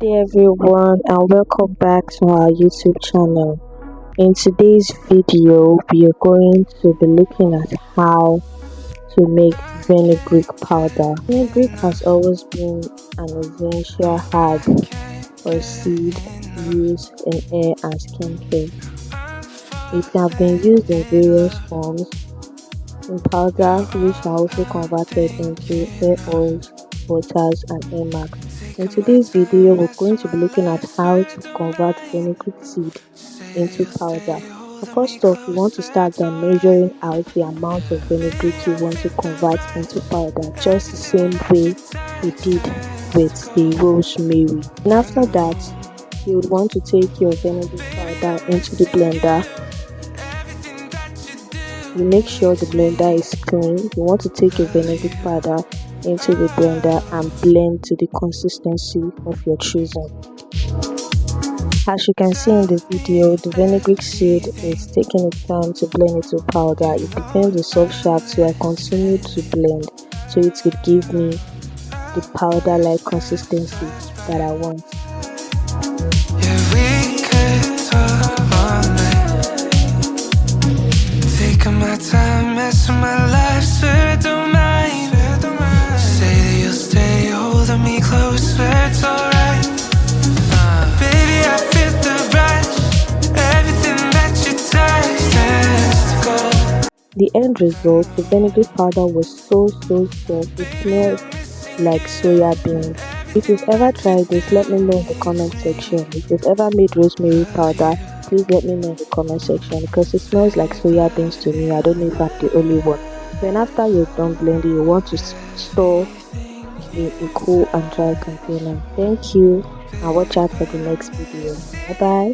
Hey everyone, and welcome back to our YouTube channel. In today's video, we are going to be looking at how to make fenugreek powder. Fenugreek has always been an essential herb or seed used in hair and skin care. It has been used in various forms in powder, which are also converted into hair oils, butters, and hair masks. In today's video, we're going to be looking at how to convert fenugreek seed into powder. So first off, you want to start by measuring out the amount of fenugreek you want to convert into powder, just the same way we did with the rosemary. And after that, you would want to take your fenugreek powder into the blender. You make sure the blender is clean. You want to take your fenugreek powder into the blender and blend to the consistency of your choosing. As you can see in the video, the fenugreek seed is taking its time to blend into powder. It becomes a soft shard, so I continue to blend so it could give me the powder-like consistency that I want. Yeah, we could talk all night. Taking my time, messing my life, swear I don't mind. Say that you'll stay, holding me close, swear it's alright. Baby, I feel the rush, everything that you touch turns to gold. The end result, the fenugreek powder was so soft. It smells like soya beans. If you've ever tried this, let me know in the comment section. If you've ever made rosemary powder, please let me know in the comment section, because it smells like soya beans to me. I don't know if I'm the only one. Then after you're done blending, you want to store in a cool and dry container. Thank you, and watch out for the next video. Bye bye.